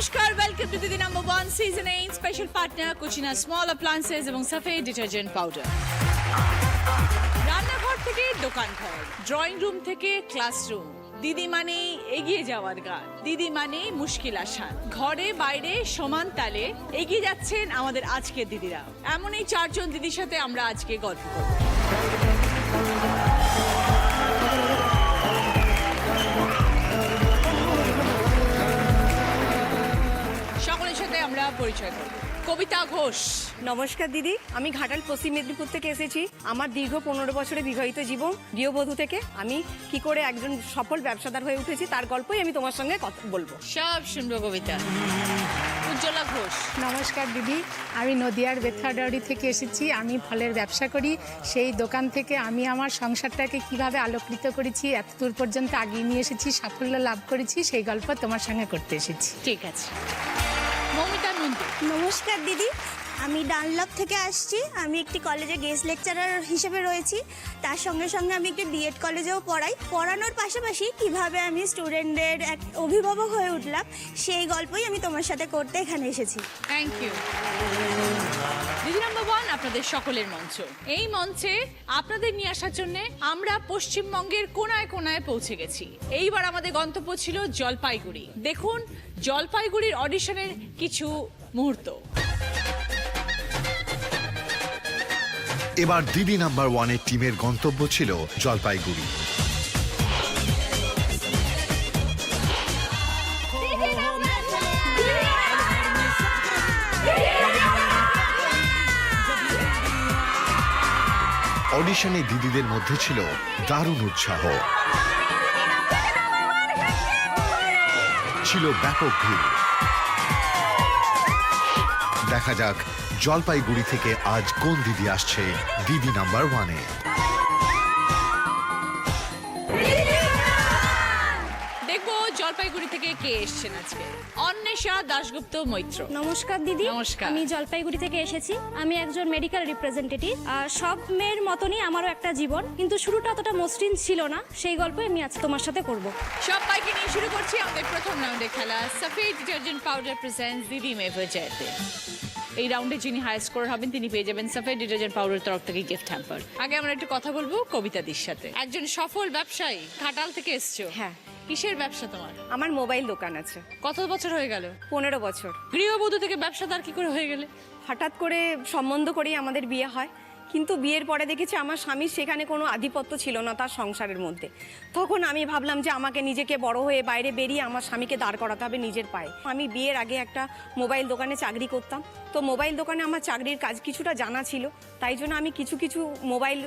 নমস্কার, welcome to Didi number 1 season 8 special partner Kutchina small appliances এবং Safed detergent powder. রান্নাঘর থেকে দোকান ঘর, ড্রয়িং রুম থেকে ক্লাসরুম, দিদি মানে এগিয়ে যাওয়ার গান, দিদি মানে মুশকিল আসান। ঘরে বাইরে সমান তালে এগিয়ে যাচ্ছেন আমাদের আজকের দিদিরা। এমন এই চারজন দিদির সাথে আমরা আজকে গল্প করব। সকলের সাথে আমরা পরিচয় করব। কবিতা ঘোষ। নমস্কার দিদি, আমি ঘাটাল পশ্চিম মেদিনীপুর থেকে এসেছি। আমার দীর্ঘ 15 বছরের বিবাহিত জীবন, গৃহবধূ থেকে আমি কি করে একজন সফল ব্যবসাদার হয়ে উঠেছি তার গল্পই আমি তোমার সঙ্গে কথা বলবো। সব শুনবো কবিতা। উজ্জ্বলা ঘোষ। নমস্কার দিদি, আমি নদিয়ার বেথরাডাউরি থেকে এসেছি। আমি ফলের ব্যবসা করি। সেই দোকান থেকে আমি আমার সংসারটাকে কিভাবে আলোকিত করেছি, এতদূর পর্যন্ত আগিয়ে নিয়ে এসেছি, সাফল্য লাভ করেছি, সেই গল্প তোমার সঙ্গে করতে এসেছি। ঠিক আছে। মৌমিতা নন্দী। নমস্কার দিদি, আমি ডানলপ থেকে আসছি। আমি একটি কলেজে গেস্ট লেকচারার হিসেবে রয়েছি। তার সঙ্গে সঙ্গে আমি একটি বিএড কলেজেও পড়াই। পড়ানোর পাশাপাশি কিভাবে আমি স্টুডেন্টদের এক অভিভাবক হয়ে উঠলাম সেই গল্পই আমি তোমার সাথে করতে এখানে এসেছি। Thank you. দিদি নাম্বার 1 আপনাদের সকলের মঞ্চ। এই মঞ্চে আপনাদের নিয়ে আসার জন্য আমরা পশ্চিমবঙ্গের কোনায় কোনায় পৌঁছে গেছি। এইবার আমাদের গন্তব্য ছিল জলপাইগুড়ি। দেখুন জলপাইগুড়ির অডিশনের কিছু মুহূর্ত। এবার দিদি নাম্বার 1-এর টিমের গন্তব্য ছিল জলপাইগুড়ি। অডিশনে দিদিদের মধ্যে ছিল দারুণ উৎসাহ, ছিল ব্যাপক ভিড়। দেখা যাক জলপাইগুড়ি থেকে আজ কোন দিদি আসছে দিদি নাম্বার 1-এ। দেখবো জলপাইগুড়ি থেকে কে এসছেন আজকে। অন্বেষা দাশগুপ্ত মৈত্র। নমস্কার দিদি, নমস্কার। আমি জলপাইগুড়ি থেকে এসেছি। আমি একজন মেডিকেল রিপ্রেজেন্টেটিভ। সব মেয়ের মতনই আমারও একটা জীবন, কিন্তু শুরুটা অতটা মসৃণ ছিল না। সেই গল্পই আমি আজ তোমার সাথে করব। সবাইকে নিয়ে শুরু করছি আমাদের প্রথম রাউন্ডের খেলা। সাফেদ ডিটারজেন্ট পাউডার প্রেজেন্টস দিদি মেভে জয়তে। এই রাউন্ডে যিনি হাই স্কোর হবেন তিনি পেয়ে যাবেন সাফেদ ডিটারজেন্ট পাউডার তরফ থেকে গিফট হ্যাম্পার। আগে আমরা একটু কথা বলবো কবিতাদির সাথে। একজন সফল ব্যবসায়ী, ঘাটাল থেকে এসছো। হ্যাঁ, কিসের ব্যবসা তোমার? আমার মোবাইল দোকান আছে। কত বছর হয়ে গেল? 15 বছর। গৃহবধূ থেকে ব্যবসাদার কি করে হয়ে গেলে? হঠাৎ করে সম্বন্ধ করেই আমাদের বিয়ে হয়, কিন্তু বিয়ের পরে দেখেছি আমার স্বামীর সেখানে কোনো আধিপত্য ছিল না তার সংসারের মধ্যে। তখন আমি ভাবলাম যে আমাকে নিজেকে বড় হয়ে বাইরে বেরিয়ে আমার স্বামীকে দাঁড় করাতে হবে নিজের পায়ে। আমি বিয়ের আগে একটা মোবাইল দোকানে চাকরি করতাম। তো মোবাইল দোকানে আমার চাকরির কাজ কিছুটা জানা ছিল, তাই জন্য আমি কিছু কিছু মোবাইল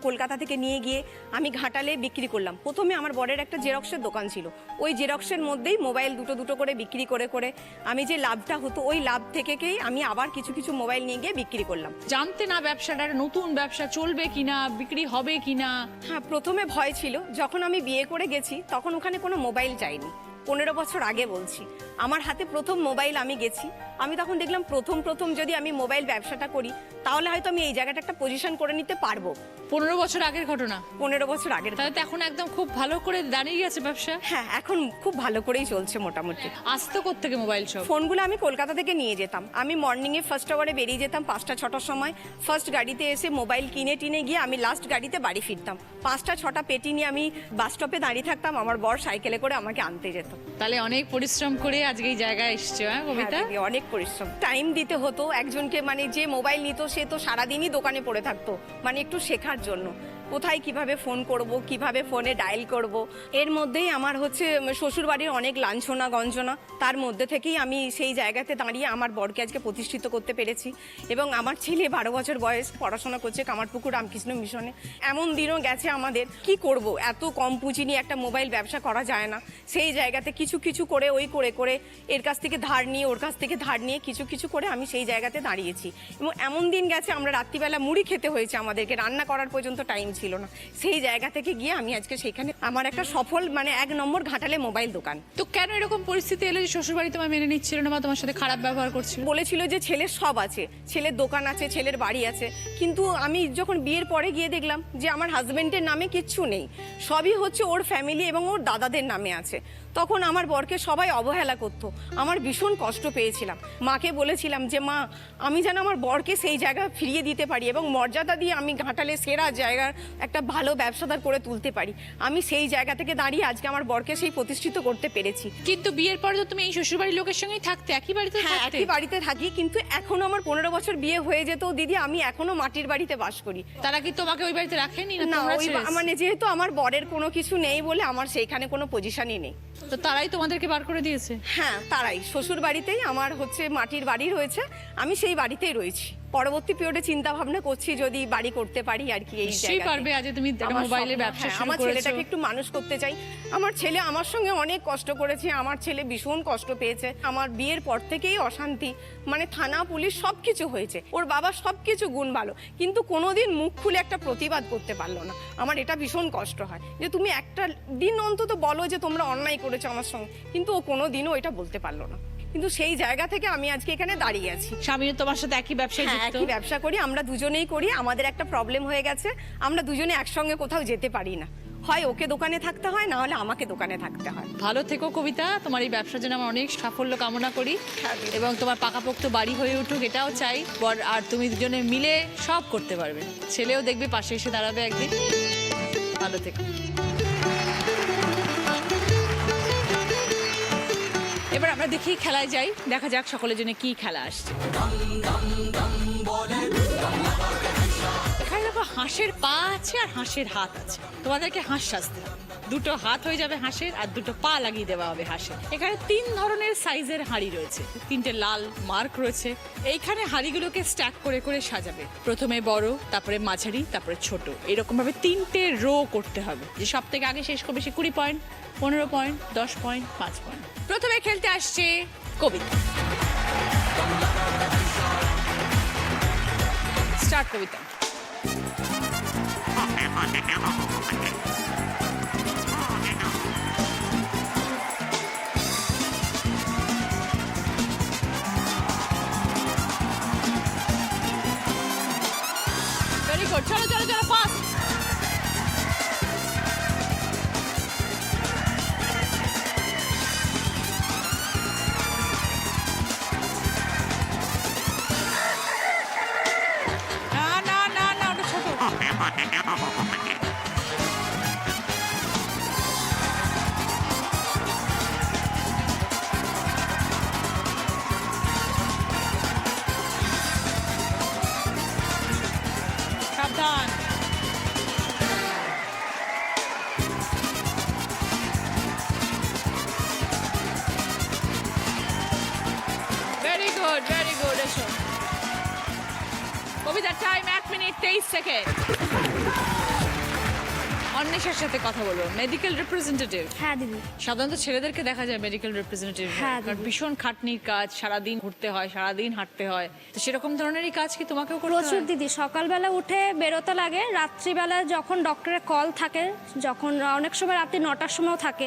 কলকাতা থেকে নিয়ে গিয়ে আমি ঘাটালে বিক্রি করলাম। প্রথমে আমার বরের একটা জেরক্সের দোকান ছিল, ওই জেরক্সের মধ্যেই মোবাইল দুটো করে বিক্রি করে করে আমি যে লাভটা হতো ওই লাভ থেকেই আমি আবার কিছু কিছু মোবাইল নিয়ে গিয়ে বিক্রি করলাম। জানতে না ব্যবসাটার নতুন ব্যবসা চলবে কিনা, বিক্রি হবে কিনা? হ্যাঁ, প্রথমে ভয় ছিল। যখন আমি বিয়ে করে গেছি তখন ওখানে কোনো মোবাইল চাইনি। 15 বছর আগে বলছি, আমার হাতে প্রথম মোবাইল আমি গেছি। আমি তখন দেখলাম প্রথম যদি আমি মোবাইল ব্যবসাটা করি তাহলে হয়তো আমি এই জায়গাটা একটা পজিশন করে নিতে পারবো। 15 বছর আগের ঘটনা। 15 বছর আগের। তাহলে তো এখন একদম খুব ভালো করে দাঁড়িয়ে গেছে ব্যবসা। হ্যাঁ, এখন খুব ভালো করেই চলছে মোটামুটি। আসতো কোত্থেকে মোবাইল সব? ফোনগুলো আমি কলকাতা থেকে নিয়ে যেতাম। আমি মর্নিংয়ে ফার্স্ট আওয়ারে বেরিয়ে যেতাম 5টা-6টার সময়। ফার্স্ট গাড়িতে এসে মোবাইল কিনে টিনে গিয়ে আমি লাস্ট গাড়িতে বাড়ি ফিরতাম। 5টা-6টা পেটি নিয়ে আমি বাস স্টপে দাঁড়িয়ে থাকতাম, আমার বর সাইকেলে করে আমাকে আনতে যেত। তাহলে অনেক পরিশ্রম করে আজকে এই জায়গায় এসছো। হ্যাঁ কবিতা, হ্যাঁ দিদি, অনেক পরিশ্রম। টাইম দিতে হতো একজনকে, মানে যে মোবাইল নিত সে তো সারাদিনই দোকানে পড়ে থাকতো, মানে একটু শেখার জন্য কোথায় কিভাবে ফোন করব, কিভাবে ফোনে ডায়াল করব। এর মধ্যেই আমার হচ্ছে শ্বশুরবাড়ির অনেক লাঞ্ছনা গঞ্জনা, তার মধ্যে থেকেই আমি সেই জায়গাতে দাঁড়িয়ে আমার বরকে আজকে প্রতিষ্ঠিত করতে পেরেছি। এবং আমার ছেলে 12 বছর বয়স, পড়াশোনা করছে কামারপুকুর রামকৃষ্ণ মিশনে। এমন দিনও গেছে আমাদের, কি করব, এত কম পুঁজি নিয়ে একটা মোবাইল ব্যবসা করা যায় না। সেই জায়গাতে কিছু কিছু করে করে এর কাছ থেকে ধার নিয়ে ওর কাছ থেকে ধার নিয়ে কিছু কিছু করে আমি সেই জায়গাতে দাঁড়িয়েছি। এবং এমন দিন গেছে আমরা রাত্রিবেলা মুড়ি খেতে হয়েছে, আমাদেরকে রান্না করার পর্যন্ত টাইম ছিল না। সেই জায়গা থেকে গিয়ে আমি আজকে সেখানে আমার একটা সফল, মানে 1 নম্বর ঘাটালে মোবাইল দোকান। তো কেন এরকম পরিস্থিতি এলো যে শ্বশুরবাড়ি তোমায় মেনে নিচ্ছিল না বা তোমার সাথে খারাপ ব্যবহার করছিল? বলেছিল যে ছেলের সব আছে, ছেলের দোকান আছে, ছেলের বাড়ি আছে। কিন্তু আমি যখন বিয়ের পরে গিয়ে দেখলাম যে আমার হাজবেন্ডের নামে কিচ্ছু নেই, সবই হচ্ছে ওর ফ্যামিলি এবং ওর দাদাদের নামে আছে। তখন আমার বরকে সবাই অবহেলা করতো। আমার ভীষণ কষ্ট পেয়েছিলাম। মাকে বলেছিলাম যে মা, আমি যেন আমার বরকে সেই জায়গা ফিরিয়ে দিতে পারি এবং মর্যাদা দিয়ে আমি ঘাটালে সেরা জায়গার একটা ভালো ব্যবসাদার করে তুলতে পারি। আমি সেই জায়গা থেকে দাঁড়িয়ে আজকে আমার বরকে সেই প্রতিষ্ঠিত করতে পেরেছি। কিন্তু বিয়ের পরে তো তুমি এই শ্বশুরবাড়ির লোকের সঙ্গেই থাকতে, একই বাড়িতে হ্যাঁ, থাকতে। একই বাড়িতে থাকি, কিন্তু এখনো আমার 15 বছর বিয়ে হয়ে যেত দিদি, আমি এখনো মাটির বাড়িতে বাস করি। তারা কি তোমাকে ওই বাড়িতে রাখেনি না না, তোমরা ওই ছেড়ে এসেছো? মানে যেহেতু আমার বরের কোনো কিছু নেই বলে আমার সেইখানে কোনো পজিশনই নেই। তো তারাই তোমাদেরকে বার করে দিয়েছে? হ্যাঁ, তারাই। শ্বশুর বাড়িতেই আমার হচ্ছে মাটির বাড়ি রয়েছে, আমি সেই বাড়িতেই রয়েছি। পরবর্তী পিরিয়ডে চিন্তা ভাবনা করছি যদি বাড়ি করতে পারি আর কি এই নিশ্চয়ই জায়গায়। পারবে। আজ তুমি একটা মোবাইলের ব্যবসা শুরু আমার করেছো। ছেলেটাকে একটু মানুষ করতে চাই। আমার ছেলে আমার সঙ্গে অনেক কষ্ট করেছে, আমার ছেলে ভীষণ কষ্ট পেয়েছে। আমার বিয়ের পর থেকেই অশান্তি, মানে থানা পুলিশ সবকিছু হয়েছে। ওর বাবা সবকিছু গুণ ভালো, কিন্তু কোনোদিন মুখ খুলে একটা প্রতিবাদ করতে পারলো না। আমার এটা ভীষণ কষ্ট হয় যে তুমি একটা দিন অন্তত বলো যে তোমরা অন্যায় করেছো আমার সঙ্গে, কিন্তু ও কোনোদিনও এটা বলতে পারলো না। কিন্তু সেই জায়গা থেকে আমি আজকে এখানে দাঁড়িয়ে আছি। স্বামীও তোমার সাথে একই ব্যবসায় হ্যাঁ, যুক্ত? একই ব্যবসা করি, আমরা দুজনেই করি। আমাদের একটা প্রবলেম হয়ে গেছে, আমরা দুজনে একসঙ্গে কোথাও যেতে পারি না। হয় ওকে দোকানে থাকতে হয়, না হলে আমাকে দোকানে থাকতে হয়। ভালো থেকো কবিতা, তোমার এই ব্যবসার জন্য আমার অনেক সাফল্য কামনা করি এবং তোমার পাকাপোক্ত বাড়ি হয়ে উঠুক এটাও চাই। আর তুমি দুজনে মিলে সব করতে পারবে, ছেলেও দেখবে পাশে এসে দাঁড়াবে একদিন। ভালো থেকো। এবার আমরা দেখি খেলায় যাই, দেখা যাক সকলের জন্য কি খেলা আসছে। এখানে দেখো হাঁসের পা আছে আর হাঁসের হাত আছে, তোমাদেরকে হাঁস সাজতে হবে। দুটো হাত হয়ে যাবে হাঁসের আর দুটো পা লাগিয়ে দেওয়া হবে হাঁসের। এখানে 3 ধরনের সাইজের হাঁড়ি রয়েছে, 3টে লাল মার্ক রয়েছে। এইখানে হাঁড়িগুলোকে স্ট্যাক করে করে সাজাবে, প্রথমে বড়, তারপরে মাঝারি, তারপরে ছোট, এরকম ভাবে 3টে রো করতে হবে। যে সব থেকে আগে শেষ করবে সে 20 পয়েন্ট, 15 পয়েন্ট, 10 পয়েন্ট, 5 পয়েন্ট। প্রথমে খেলতে আসছে কবিতা। স্টার্ট কবিতা। ভেরি গুড, চলো চলো চলো, ফাস্ট। না না না না, ওটা ছোট। সাবধান। Very good, very good. এসো কবিতার টাইম 1 মিনিট 23 সেকেন্ড। অন্বেষার সাথে কথা বলবো, মেডিকেল রিপ্রেজেন্টেটিভ। হ্যাঁ দিদি। সাধারণত ছেলেদেরকে দেখা যায় মেডিকেল রিপ্রেজেন্টেটিভ, হ্যাঁ, কারণ ভীষণ খাটনির কাজ, সারাদিন ঘুরতে হয়, সারাদিন হাঁটতে হয়। তো সেরকম ধরনেরই কাজ কি তোমাকেও করতে প্রচুর হয়? দিদি, সকালবেলা উঠে বেরোতে লাগে, রাত্রিবেলা যখন ডক্টরের কল থাকে, যখন অনেক সময় রাত্রি 9টার সময়ও থাকে,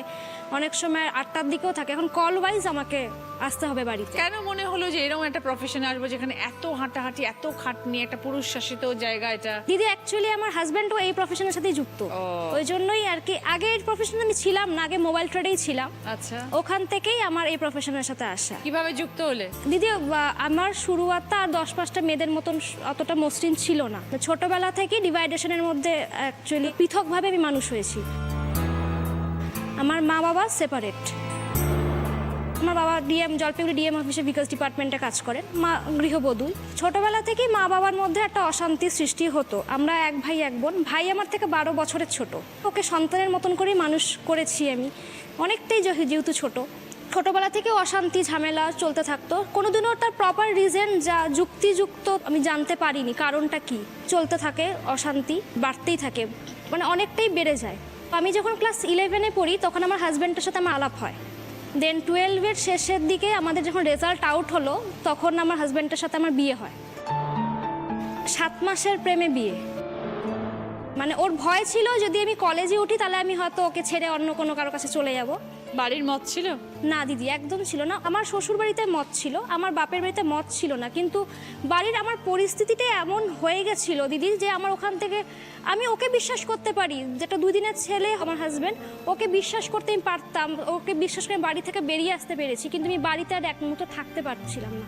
অনেক সময় 8টার দিকেও থাকে, এখন কল ওয়াইজ আমাকে আসতে হবে বাড়িতে। কেন মনে হলো যে এরকম একটা প্রফেশনে আসবো যেখানে এত হাঁটাহাঁটি, এত খাটনি, একটা পুরুষ শাসিত জায়গা এটা? দিদি অ্যাকচুয়ালি আমার হাজব্যান্ডও এই প্রফেশনের সাথেই যুক্ত, ওই জন্যই আর কি। আগে এই প্রফেশনে আমি ছিলাম না, আগে মোবাইল ট্রেডেই ছিলাম। আচ্ছা, ওখান থেকেই আমার এই প্রফেশনের সাথে আসা। কিভাবে যুক্ত হলে? দিদি আমার শুরুয়াতটা আর 10-5টা মেয়েদের মতন অতটা মসৃণ ছিল না। ছোটবেলা থেকেই ডিভাইডেশনের মধ্যে অ্যাকচুয়ালি পৃথকভাবে আমি মানুষ হয়েছি। আমার মা বাবা সেপারেট। আমার বাবা জলপাইগুড়ি ডিএম অফিসে বিকাশ ডিপার্টমেন্টে কাজ করেন, মা গৃহবধূ। ছোটবেলা থেকেই মা বাবার মধ্যে একটা অশান্তি সৃষ্টি হতো। আমরা 1 ভাই 1 বোন। ভাই আমার থেকে 12 বছরের ছোট। ওকে সন্তানের মতন করেই মানুষ করেছি আমি, অনেকটাই যেহেতু ছোট। ছোটবেলা থেকে অশান্তি ঝামেলা চলতে থাকতো, কোনোদিনও তার প্রপার রিজন যা যুক্তিযুক্ত আমি জানতে পারিনি কারণটা কি। চলতে থাকে অশান্তি, বাড়তেই থাকে, মানে অনেকটাই বেড়ে যায়। আমি যখন ক্লাস 11-এ পড়ি তখন আমার হাজব্যান্ডের সাথে আমার আলাপ হয়। দেন 12-এর শেষের দিকে আমাদের যখন রেজাল্ট আউট হলো তখন আমার হাজব্যান্ডের সাথে আমার বিয়ে হয়। 7 মাসের প্রেমে বিয়ে। মানে ওর ভয় ছিল যদি আমি কলেজে উঠি তাহলে আমি হয়তো ওকে ছেড়ে অন্য কোনো কারো কাছে চলে যাব। বাড়ির মত ছিল? না দিদি, একদম ছিল না। আমার শ্বশুর বাড়িতে মত ছিল, আমার বাপের বাড়িতে মত ছিল না, কিন্তু বাড়ির আমার পরিস্থিতিটা এমন হয়ে গেছিল দিদি যে আমার ওখান থেকে আমি ওকে বিশ্বাস করতে পারি, যেটা 2 দিনের ছেলে আমার হাজব্যান্ড, ওকে বিশ্বাস করতে আমি পারতাম, ওকে বিশ্বাস করে বাড়ি থেকে বেরিয়ে আসতে পেরেছি, কিন্তু আমি বাড়িতে আর এক মুহূর্ত থাকতে পারছিলাম না।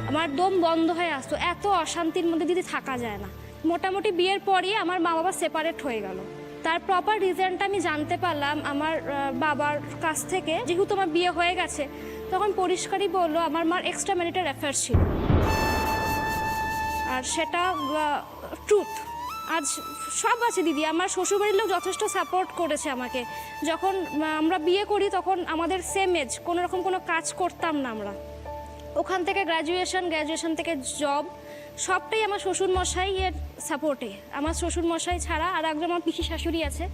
আমার দম বন্ধ হয়ে আসতো, এত অশান্তির মধ্যে দিদি থাকা যায় না। মোটামুটি বিয়ের পরই আমার মা বাবা সেপারেট হয়ে গেল। তার প্রপার রিজনটা আমি জানতে পারলাম আমার বাবার কাছ থেকে, যেহেতু আমার বিয়ে হয়ে গেছে তখন পরিষ্কারই বললো আমার মার এক্সট্রা ম্যারিটাল অ্যাফেয়ার ছিল, আর সেটা ট্রুথ। আজ সব আছে দিদি, আমার শ্বশুরবাড়ির লোক যথেষ্ট সাপোর্ট করেছে আমাকে। যখন আমরা বিয়ে করি তখন আমাদের সেম এজ, কোনো রকম কোনো কাজ করতাম না আমরা। ওখান থেকে গ্র্যাজুয়েশন থেকে জব, সবটাই আমার শ্বশুরমশাই এর সাপোর্টে। আমার শ্বশুরমশাই ছাড়া আর একজন আমার পিসি শাশুড়ি আছে,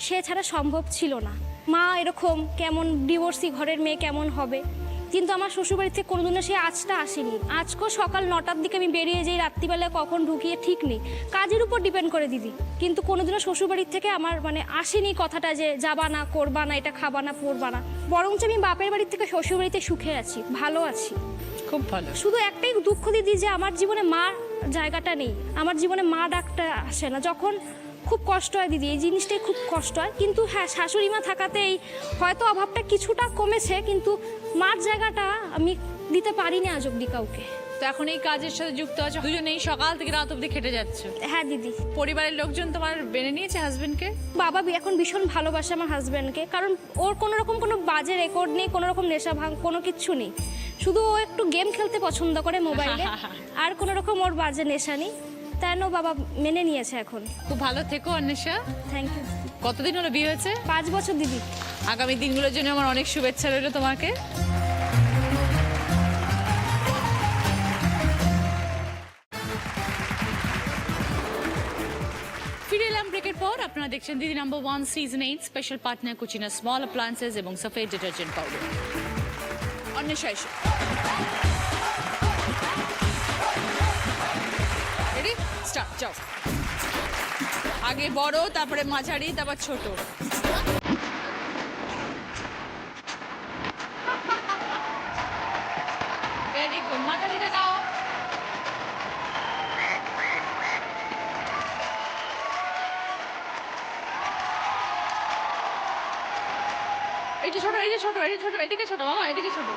সে ছাড়া সম্ভব ছিল না। মা এরকম কেমন ডিভোর্সি ঘরের মেয়ে কেমন হবে, কিন্তু আমার শ্বশুরবাড়ি থেকে কোনোদিনও সেই আজটা আসেনি। আজকেও সকাল 9টার দিকে আমি বেরিয়ে যাই, রাত্রিবেলায় কখন ঢুকিয়ে ঠিক নেই, কাজের উপর ডিপেন্ড করে দিদি। কিন্তু কোনোদিনও শ্বশুরবাড়ির থেকে আমার মানে আসেনি কথাটা যে যাবা না, করবা না, এটা খাবা না, পরবা না। বরঞ্চ আমি বাপের বাড়ির থেকে শ্বশুরবাড়িতে সুখে আছি, ভালো আছি। খুব ভালো। শুধু একটাই দুঃখ দিদি যে আমার জীবনে মা জায়গাটা নেই, আমার জীবনে মা ডাকটা আসে না। যখন খুব কষ্ট হয় দিদি, এই জিনিসটাই খুব কষ্ট হয়। কিন্তু হ্যাঁ, শাশুড়ি মা থাকাতেই হয়তো অভাবটা কিছুটা কমেছে, কিন্তু মার জায়গাটা আমি দিতে পারিনি আজ অব্দি কাউকে। তো এখন এই কাজের সাথে যুক্ত আছো, দুজনেই সকাল থেকে রাত অবধি খেটে যাচ্ছে। হ্যাঁ দিদি। পরিবারের লোকজন তোমার মেনে নিয়েছে হাজবেন্ডকে? বাবা এখন ভীষণ ভালোবাসে আমার হাজব্যান্ডকে, কারণ ওর কোনো রকম কোনো বাজে রেকর্ড নেই, কোনো রকম নেশা ভাঙ কোনো কিচ্ছু নেই। শুধু ও একটু গেম খেলতে পছন্দ করে মোবাইলে, আর কোনো রকম ওর বাজে নেশা নেই। তাই না বাবা মেনে নিয়েছে এখন। খুব ভালো থেকো অন্বেষা। Thank you. কতদিন হলো বিয়ে হয়েছে? 5 বছর দিদি। আগামী দিনগুলোর জন্য আমার অনেক শুভেচ্ছা রইল তোমাকে। ফিরে এলাম ব্রেকের পর। আপনারা দেখছেন Didi number 1 season 8 special partner Kutchina small appliances এবং সফেদ ডিটারজেন্ট পাউডার। অন্বেষা এসো। রেডি, স্টার্ট, যাও। আগে বড়, তারপরে মাঝারি, তারপর ছোট। ভেরি গুড, মাঝারিটা দাও। এইটা ছোট, এইটা ছোট, এইটা ছোট, এদিকে ছোট, মামা এদিকে ছোট।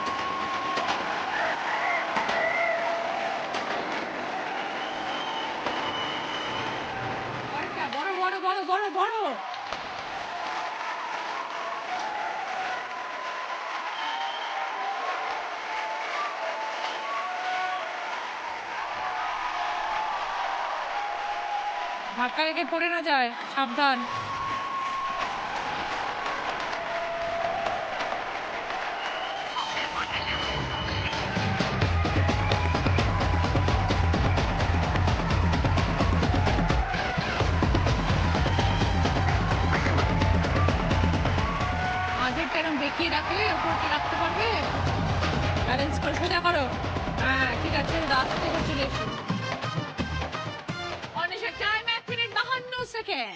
বড় বড় বড় বড় বড়। ধাক্কা লেগে পড়ে না যায়, সাবধান। আগেরটা এরকম বেঁকিয়ে রাখলে ওপরটা রাখতে পারবে। ব্যালেন্স করে সোজা করো। হ্যাঁ ঠিক আছে, রাস্তা থেকে চলে এসো। Anwesha time 1 minute 52 second.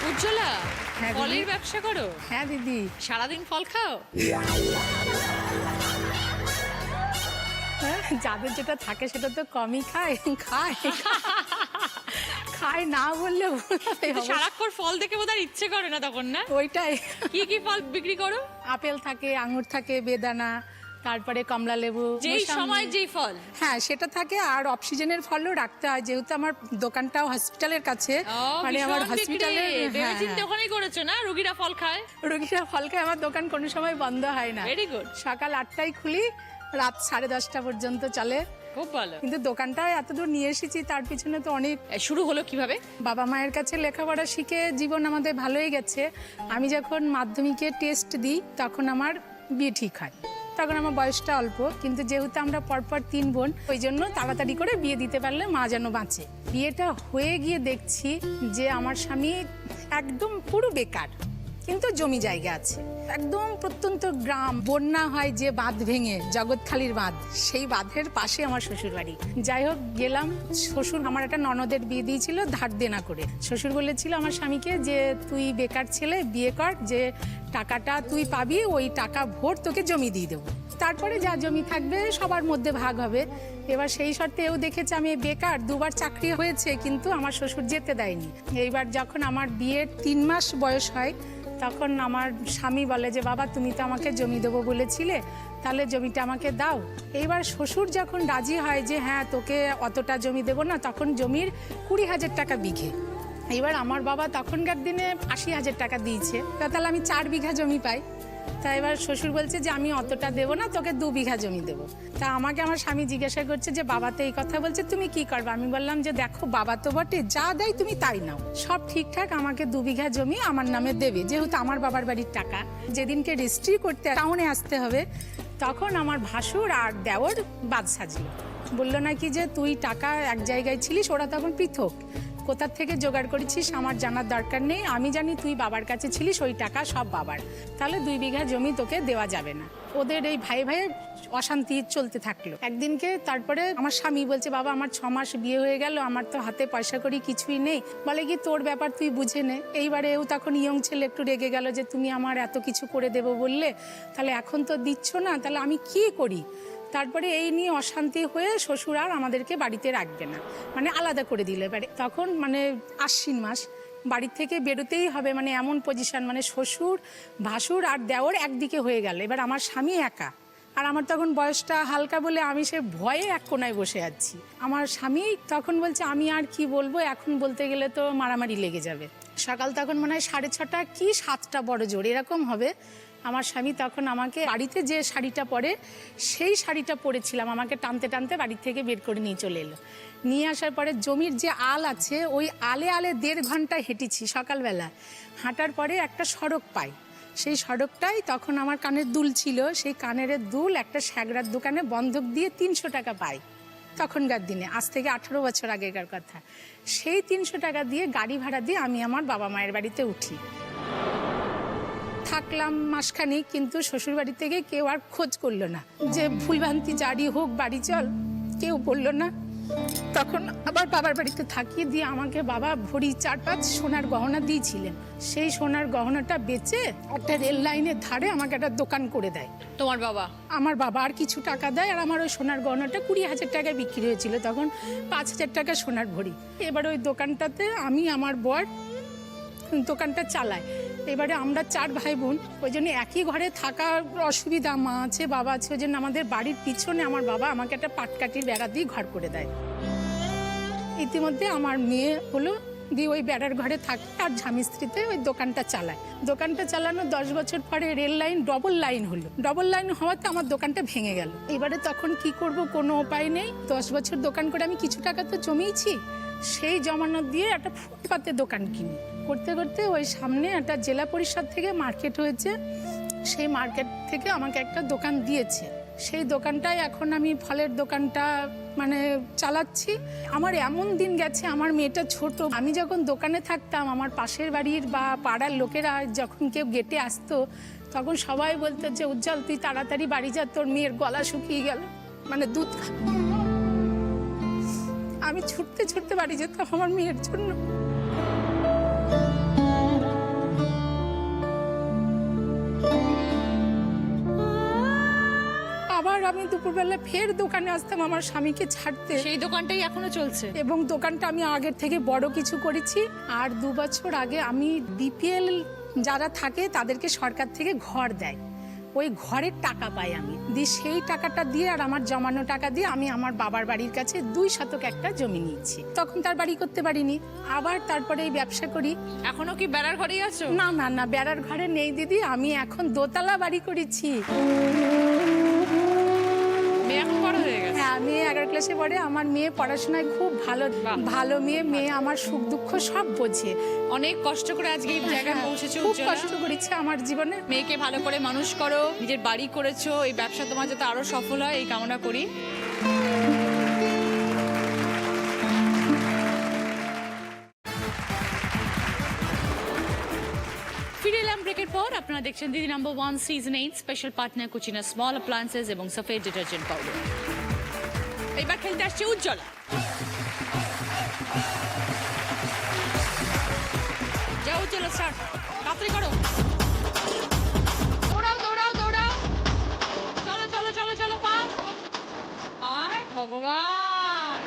Ujjwala, হ্যাঁ, দিদি। ফলের ব্যবসা করো? হ্যাঁ দিদি। সারাদিন ফল খাও? যাদের যেটা থাকে সেটা তো কমই খায় খায় না বললে সারাক্ষণ ফল দেখে বোধহয় ইচ্ছে করে না তখন, না? ওইটাই। কি কি ফল বিক্রি করো? আপেল থাকে, আঙুর থাকে, বেদানা, তারপরে কমলা লেবু, যেই মোসাম্বি। সময় যেই ফল। হ্যাঁ সেটা থাকে, আর অক্সিজেনের ফলও রাখতে হয়, যেহেতু আমার দোকানটাও হসপিটালের কাছে। মানে আমার হসপিটালে ভেবেচিন্তে ওখানেই করেছো না, রোগীরা ফল খায়। রোগীরা ফল খায়, আমার দোকান কোনো সময় বন্ধ হয় না। Very good. সকাল 8টায় খুলি, রাত 10:30 পর্যন্ত চলে। খুব ভালো। কিন্তু দোকানটা এত দূর নিয়ে এসেছি, তার পিছনে তো অনেক। শুরু হলো কিভাবে? বাবা মায়ের কাছে লেখাপড়া শিখে জীবন আমাদের ভালোই গেছে। আমি যখন মাধ্যমিকে টেস্ট দিই তখন আমার বিয়ে ঠিক হয়। তখন আমার বয়সটা অল্প, কিন্তু যেহেতু আমরা পরপর 3 বোন, ওই জন্য তাড়াতাড়ি করে বিয়ে দিতে পারলে মা যেন বাঁচে। বিয়েটা হয়ে গিয়ে দেখছি যে আমার স্বামী একদম পুরো বেকার, কিন্তু জমি জায়গা আছে। একদম প্রত্যন্ত গ্রাম, বন্যা হয় যে বাঁধ ভেঙে, জগৎখালির বাঁধ, সেই বাঁধের পাশে আমার শ্বশুর বাড়ি। যাই হোক গেলাম, শ্বশুর আমার একটা ননদের বিয়ে দিয়েছিল ধার দেনা করে। শ্বশুর বলেছিল আমার স্বামীকে যে তুই বেকার ছেলে, বিয়ে কর, যে টাকাটা তুই পাবি ওই টাকা ভোর তোকে জমি দিয়ে দেবো, তারপরে যা জমি থাকবে সবার মধ্যে ভাগ হবে। এবার সেই শর্তে এও দেখেছে আমি বেকার, 2বার চাকরি হয়েছে কিন্তু আমার শ্বশুর যেতে দেয়নি। এইবার যখন আমার বিয়ের 3 মাস বয়স হয় তখন আমার স্বামী বলে যে বাবা তুমি তো আমাকে জমি দেবো বলেছিলে, তাহলে জমিটা আমাকে দাও। এইবার শ্বশুর যখন রাজি হয় যে হ্যাঁ তোকে অতটা জমি দেবো না, তখন জমির 20,000 টাকা বিঘে। এবার আমার বাবা তখনকার দিনে 80,000 টাকা দিয়েছে, তাহলে আমি 4 বিঘা জমি পাই। তা এবার শ্বশুর বলছে যে আমি অতটা দেবো না, তোকে 2 বিঘা জমি দেবো। তা আমাকে আমার স্বামী জিজ্ঞাসা করছে যে বাবা তো এই কথা বলছে, তুমি কি করবে? আমি বললাম যে দেখো বাবা তো বটে, যা দেয় তুমি তাই নাও, সব ঠিকঠাক, আমাকে 2 বিঘা জমি আমার নামে দেবে, যেহেতু আমার বাবার বাড়ির টাকা। যেদিনকে রেজিস্ট্রি করতে টাউনে আসতে হবে তখন আমার ভাসুর আর দেওর বাদ সাজলো, বললো নাকি যে তুই টাকা এক জায়গায় ছিলিস, ওরা তখন পৃথক, কোথা থেকে জোগাড় করেছিস আমার জানার দরকার নেই, আমি জানি তুই বাবার কাছে ছিলিস, ওই টাকা সব বাবার, তাহলে 2 বিঘা জমি তোকে দেওয়া যাবে না। ওদের এই ভাই ভাইয়ের অশান্তি চলতে থাকলো। একদিনকে তারপরে আমার স্বামী বলছে বাবা আমার 6 মাস বিয়ে হয়ে গেল, আমার তো হাতে পয়সা করি কিছুই নেই। বলে কি তোর ব্যাপার তুই বুঝে নে। এইবারে ও তখন ইয়ং ছেলে একটু রেগে গেল যে তুমি আমার এত কিছু করে দেবো বললে, তাহলে এখন তো দিচ্ছ না, তাহলে আমি কি করি? তারপরে এই নিয়ে অশান্তি হয়ে শ্বশুর আর আমাদেরকে বাড়িতে রাখবে না, মানে আলাদা করে দিল। এবারে তখন মানে আশ্বিন মাস, বাড়ি থেকে বেরোতেই হবে, মানে এমন পজিশন, মানে শ্বশুর ভাসুর আর দেওর একদিকে হয়ে গেল, এবার আমার স্বামী একা। আর আমার তখন বয়সটা হালকা বলে আমি সে ভয়ে এক কোনায় বসে আছি। আমার স্বামী তখন বলছে আমি আর কি বলবো, এখন বলতে গেলে তো মারামারি লেগে যাবে। সকাল তখন মনে হয় 6:30 কি 7টা বড় জোর এরকম হবে। আমার স্বামী তখন আমাকে বাড়িতে যে শাড়িটা পরে সেই শাড়িটা পরেছিলাম, আমাকে টানতে টানতে বাড়ি থেকে বের করে নিয়ে চলে এলো। নিয়ে আসার পরে জমির যে আল আছে ওই আলে 1.5 ঘন্টা হেঁটেছি সকালবেলা। হাঁটার পরে একটা সড়ক পাই, সেই সড়কটাই তখন আমার কানের দুল ছিল, সেই কানের দুল একটা স্যাগরার দোকানে বন্ধক দিয়ে 300 টাকা পাই তখনকার দিনে, আজ থেকে 18 বছর আগেকার কথা। সেই 300 টাকা দিয়ে গাড়ি ভাড়া দিয়ে আমি আমার বাবা মায়ের বাড়িতে উঠি। থাকলাম মাসখানেক, কিন্তু শ্বশুর বাড়ি থেকে কেউ আর খোঁজ করলো না, যে ভুলভ্রান্তি জারি হোক বাড়ি চল, কেউ বললো না। তখন আবার বাবার বাড়িতে থাকিয়ে দিয়ে আমাকে বাবা ভরি 4-5 সোনার গহনা দিয়েছিলেন, সেই সোনার গহনাটা বেচে একটা রেল লাইনের ধারে আমাকে একটা দোকান করে দেয়। তোমার বাবা? আমার বাবা আর কিছু টাকা দেয়, আর আমার ওই সোনার গহনাটা 20,000 টাকায় বিক্রি হয়েছিল, তখন 5,000 টাকা সোনার ভরি। এবার ওই দোকানটাতে আমি আমার বর দোকানটা চালায়। এবারে আমরা 4 ভাই বোন, ওই জন্য একই ঘরে থাকার অসুবিধা, মা আছে বাবা আছে, ওই জন্য আমাদের বাড়ির পিছনে আমার বাবা আমাকে একটা পাটকাঠির বেড়া দিয়ে ঘর করে দেয়। ইতিমধ্যে আমার মেয়ে হলো, দিয়ে ওই বেড়ার ঘরে থাকে আর স্বামী স্ত্রীতে ওই দোকানটা চালায়। দোকানটা চালানো 10 বছর পরে রেল লাইন ডবল লাইন হলো, ডবল লাইন হওয়াতে আমার দোকানটা ভেঙে গেল। এবারে তখন কি করব, কোনো উপায় নেই। 10 বছর দোকান করে আমি কিছু টাকা তো জমিয়েছি, সেই জমানো দিয়ে একটা ফুটপাতে দোকান কিনি। করতে করতে ওই সামনে একটা জেলা পরিষদ থেকে মার্কেট হয়েছে, সেই মার্কেট থেকে আমাকে একটা দোকান দিয়েছে। সেই দোকানটায় এখন আমি ফলের দোকানটা মানে চালাচ্ছি। আমার এমন দিন গেছে, আমার মেয়েটা ছোট, আমি যখন দোকানে থাকতাম আমার পাশের বাড়ির বা পাড়ার লোকেরা যখন কেউ গেটে আসতো তখন সবাই বলতো যে উজ্জ্বল তুই তাড়াতাড়ি বাড়ি যা, তোর মেয়ের গলা শুকিয়ে গেল, মানে দুধ আমি ছুটতে ছুটতে বাড়ি যেতাম আমার মেয়ের জন্য। আবার আমি দুপুরবেলা ফের দোকানে আসতাম আমার স্বামীকে ছাড়তে। সেই দোকানটাই এখনো চলছে? এবং দোকানটা আমি আগের থেকে বড় কিছু করেছি। আর 2 বছর আগে আমি বিপিএল যারা থাকে তাদেরকে সরকার থেকে ঘর দেয়, ওই ঘরের টাকা পাই আমি, দিয়ে সেই টাকাটা দিয়ে আর আমার জমানো টাকা দিয়ে আমি আমার বাবার বাড়ির কাছে 2 শতক একটা জমি নিয়েছি। তখন তার বাড়ি করতে পারিনি, আবার তারপরে এই ব্যবসা করি। এখনো কি বেড়ার ঘরেই আছো? না না না, বেড়ার ঘরে নেই দিদি, আমি এখন দোতলা বাড়ি করেছি। মেয়ে এখন বড় হয়ে গেছে? হ্যাঁ, মেয়ে 11 ক্লাসে পড়ে। আমার মেয়ে পড়াশোনায় খুব ভালো, ভালো মেয়ে। মেয়ে আমার সুখ দুঃখ সব বোঝে। অনেক কষ্ট করে আজকে এই জায়গায় পৌঁছেছো। খুব কষ্ট করেছে আমার জীবনে। মেয়েকে ভালো করে মানুষ করো, নিজের বাড়ি করেছো, এই ব্যবসা তোমার যাতে আরো সফল হয় এই কামনা করি। ফিরে এলাম ব্রেকের পর। আপনারা আপনারা দেখছেন Didi number 1 season 8 special partner Kutchina small appliances এবং সফেদ ডিটারজেন্ট পাউডার। এবার খেলতে আসছে উজ্জ্বলা। যাও উজ্জ্বলা, স্টার্ট, তাড়াতাড়ি করো, দৌড়াও দৌড়াও দৌড়াও, চলো চলো চলো চলো, পাস। আয় ভগবান,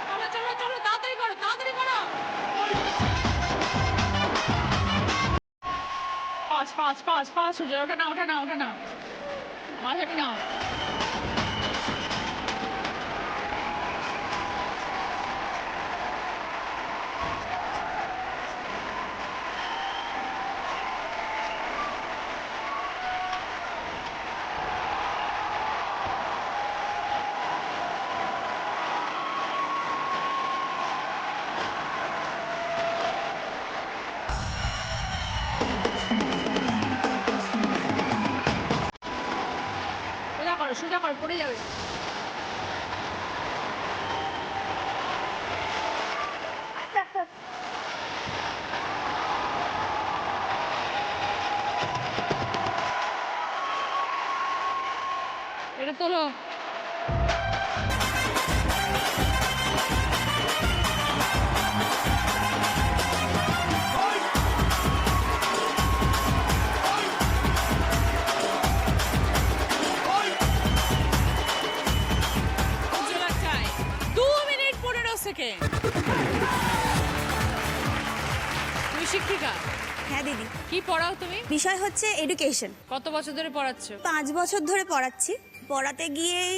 চলো চলো চলো, তাড়াতাড়ি করো তাড়াতাড়ি করো। পাস পাস পাস পাস, ওটা না ওটা না ওটা না, মাঝারি না। সোজা কর, পড়ে যাবে। এটা তোলো। তুমি শিক্ষিকা? হ্যাঁ দিদি। কি পড়াও তুমি? বিষয় হচ্ছে এডুকেশন। কত বছর ধরে পড়াচ্ছ? 5 বছর ধরে পড়াচ্ছি। পড়াতে গিয়েই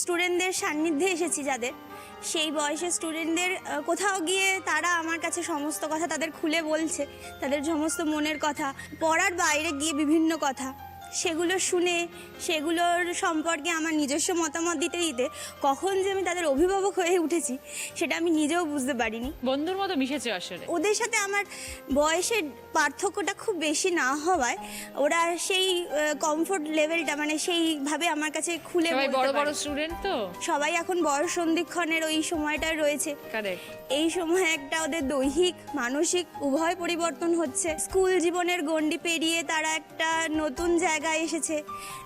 স্টুডেন্টদের সান্নিধ্যে এসেছি, যাদের সেই বয়সের স্টুডেন্টদের কোথাও গিয়ে তারা আমার কাছে সমস্ত কথা তাদের খুলে বলছে, তাদের সমস্ত মনের কথা, পড়ার বাইরে গিয়ে বিভিন্ন কথা, সেগুলো শুনে সেগুলোর সম্পর্কে আমার নিজস্ব মতামত দিতে দিতে কখন যে আমি তাদের অভিভাবক হয়ে উঠেছি সেটা আমি নিজেও বুঝতে পারিনি। বন্ধুর মতো মিশেছে আসলে। ওদের সাথে আমার বয়সের পার্থক্যটা খুব বেশি না হওয়ায় ওরা সেই কমফোর্ট লেভেলটা, মানে সেইভাবে আমার কাছে খুলে সবাই বলতে বড় বড় পারে। স্টুডেন্ট তো সবাই এখন বয়স সন্ধিক্ষণের ওই সময়টা রয়েছে। কারেক্ট। এই সময় একটা ওদের দৈহিক মানসিক উভয় পরিবর্তন হচ্ছে। স্কুল জীবনের গণ্ডি পেরিয়ে তারা একটা নতুন জায়গায় এসেছে।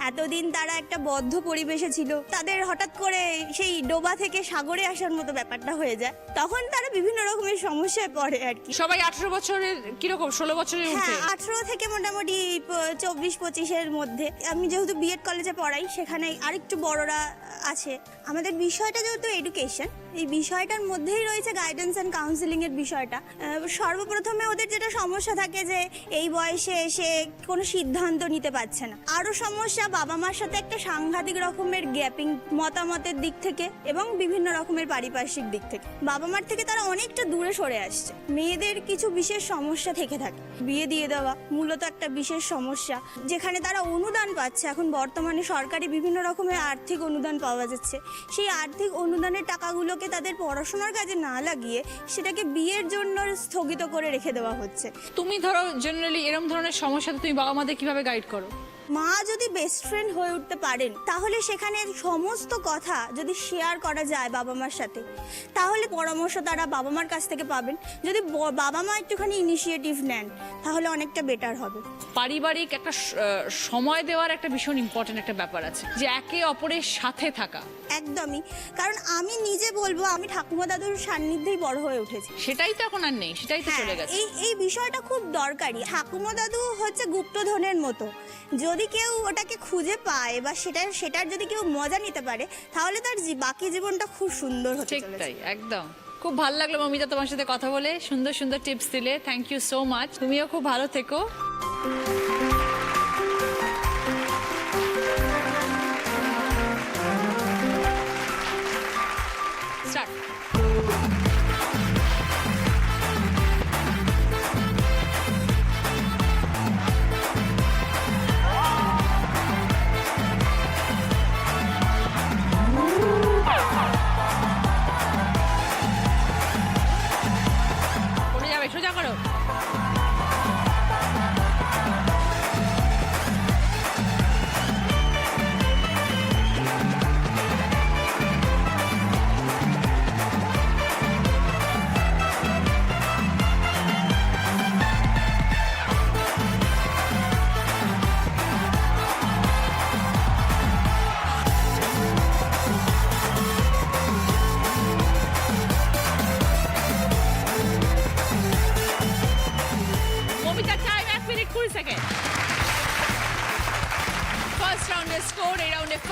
এতদিন তারা একটা বদ্ধ পরিবেশে ছিল, তাদের হঠাৎ করে সেই ডোবা থেকে সাগরে আসার মতো ব্যাপারটা হয়ে যায়। তখন তারা বিভিন্ন রকমের সমস্যায় পড়ে আর কি। সবাই 18 বছরের, কিরকম 16 বছরের উঠে? হ্যাঁ, 18 থেকে মোটামুটি 24-25-এর মধ্যে। আমি যেহেতু বিএড কলেজে পড়াই, সেখানে আরেকটু বড়রা আছে। আমাদের বিষয়টা যেহেতু এডুকেশন, এই বিষয়টার মধ্যেই রয়েছে গাইডেন্স অ্যান্ড কাউন্সিলিং এর বিষয়টা। সর্বপ্রথমে ওদের যেটা সমস্যা থাকে যে এই বয়সে এসে কোনো সিদ্ধান্ত নিতে পারছে না। আরও সমস্যা বাবা মার সাথে একটা সাংঘাতিক রকমের গ্যাপিং, মতামতের দিক থেকে এবং বিভিন্ন রকমের পারিপার্শ্বিক দিক থেকে। বাবা মার থেকে তারা অনেকটা দূরে সরে আসছে। মেয়েদের কিছু বিশেষ সমস্যা থেকে থাকে, বিয়ে দিয়ে দেওয়া মূলত একটা বিশেষ সমস্যা, যেখানে তারা অনুদান পাচ্ছে। এখন বর্তমানে সরকারি বিভিন্ন রকমের আর্থিক অনুদান পাওয়া যাচ্ছে। সেই আর্থিক অনুদানের টাকাগুলোকে তাদের পড়াশোনার কাজে না লাগিয়ে সেটাকে বিয়ের জন্য স্থগিত করে রেখে দেওয়া হচ্ছে। তুমি ধরো জেনারেলি এরকম ধরনের সমস্যা তুমি বাবা মাদের কিভাবে গাইড করো? মা যদি বেস্ট ফ্রেন্ড হয়ে উঠতে পারেন, তাহলে সেখানে সমস্ত কথা যদি শেয়ার করা যায় বাবা মার সাথে, তাহলে পরামর্শ তারা বাবা মার কাছ থেকে পাবেন। যদি বাবা মা একটুখানি ইনিশিয়েটিভ নেন, তাহলে অনেকটা বেটার হবে। পারিবারিক একটা সময় দেওয়ার একটা ভীষণ ইম্পর্টেন্ট একটা ব্যাপার আছে, যে একে অপরের সাথে থাকা। একদমই, কারণ আমি নিজে বলবো আমি ঠাকুমা দাদুর সান্নিধ্যেই বড় হয়ে উঠেছি। সেটাই তো এখন আর নেই, সেটাই তো চলে হ্যাঁ, গেছে। এই বিষয়টা খুব দরকারি। ঠাকুমা দাদু হচ্ছে গুপ্তধনের মতো। যদি কেউ ওটাকে খুঁজে পায় বা সেটার যদি কেউ মজা নিতে পারে, তাহলে তার বাকি জীবনটা খুব সুন্দর হতে ঠিক চলেছে। তাই, একদম। খুব ভালো লাগলো মমিতা তোমার সাথে কথা বলে, সুন্দর সুন্দর টিপস দিলে, থ্যাংক ইউ সো মাচ। তুমিও খুব ভালো থেকো। স্টার্ট। পড়ে যাবে, সোজা করো।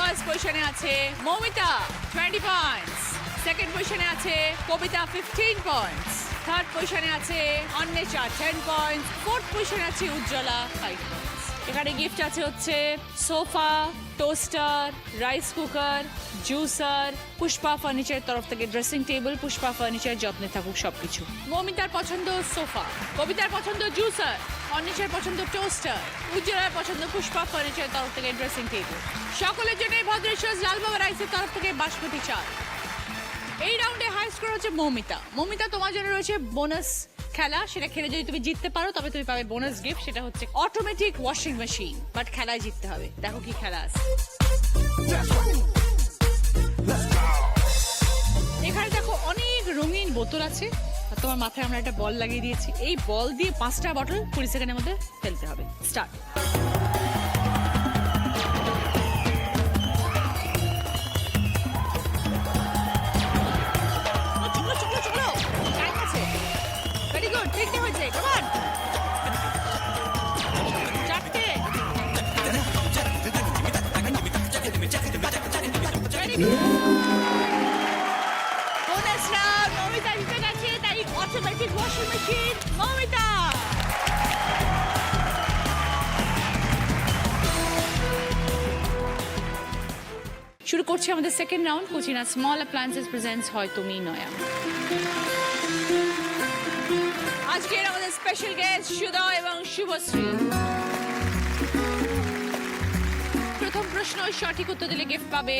ফার্স্ট পজিশনে আছে মৌমিতা 20 পয়েন্টস, সেকেন্ড পজিশনে আছে কবিতা 15 পয়েন্টস, থার্ড পজিশনে আছে অন্বেষা 10 পয়েন্টস, ফোর্থ পজিশনে আছে উজ্জ্বলা 5 পয়েন্টস। এখানে গিফট আছে হচ্ছে sofa, toaster, rice cooker, juicer, Pushpa ফার্নিচারের তরফ থেকে ড্রেসিং টেবিল, পুষ্পা ফার্নিচার যত্নে থাকুক সবকিছু। মৌমিতার পছন্দ সোফা, কবিতার পছন্দ জুসার, অন্বেষার পছন্দ টোস্টার, উজ্জ্বলার পছন্দ পুষ্পা ফার্নিচারের তরফ থেকে ড্রেসিং টেবিল। সকলের জন্য ভদ্রেশ্বর লালবাবা রাইসের তরফ থেকে বাসমতি চাল। এই রাউন্ডে হাই স্কোর হচ্ছে মৌমিতা। মৌমিতা, তোমার জন্য রয়েছে বোনাস খেলা, সেটা খেলে যদি তুমি জিততে পারো তবে তুমি পাবে বোনাস গিফট, সেটা হচ্ছে অটোমেটিক ওয়াশিং মেশিন। বাট খেলায় জিততে হবে, দেখো কি খেলা আছে। এখানে দেখো অনেক রঙিন বোতল আছে, আর তোমার মাথায় আমরা একটা বল লাগিয়ে দিয়েছি। এই বল দিয়ে 5টা বটল 20 সেকেন্ডের মধ্যে ফেলতে হবে। স্টার্ট। ভেরি গুড, তিনটে হয়েছে, কাম অন। চারটে। বোনাস রাউন্ড মৌমিতা জিতে গেছে, তাই অটোমেটিক ওয়াশিং মেশিন মৌমিতা। শুরু করছি আমাদের second round. Kutchina small appliances presents হয় তুমি নয়া। আজকের আমাদের স্পেশাল গেস্ট সুদয় এবং শুভশ্রী। প্রথম প্রশ্ন সঠিক উত্তর দিলে গিফট পাবে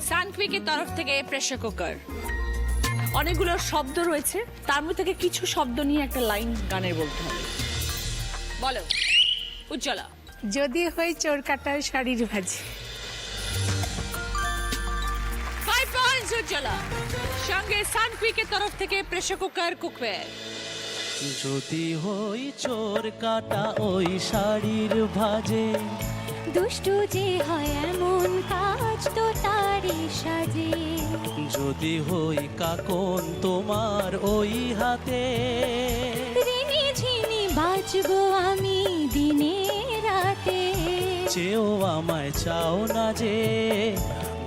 সানকুইকের তরফ থেকে প্রেসার কুকার। অনেকগুলো শব্দ রয়েছে, তার মধ্যে থেকে কিছু শব্দ নিয়ে একটা লাইন গানের বলতে হবে। বলো উজ্জ্বলা। যদি হই চোর কাটার শাড়ির ভাজি। 5 পয়েন্টস উজ্জ্বলা। সঙ্গে সানকুইকের তরফ থেকে প্রেসার কুকার কুকওয়্যার। যদি হই চোর কাটা ওই শাড়ির ভাজে, দুষ্টু যে হয় এমন কাজ তো তারই সাজে। যদি হই কাকন তোমার ওই হাতে, ঋণী ঝিনি বাজবো আমি দিনে রাতে। চেয়েও আমায় চাও না যে,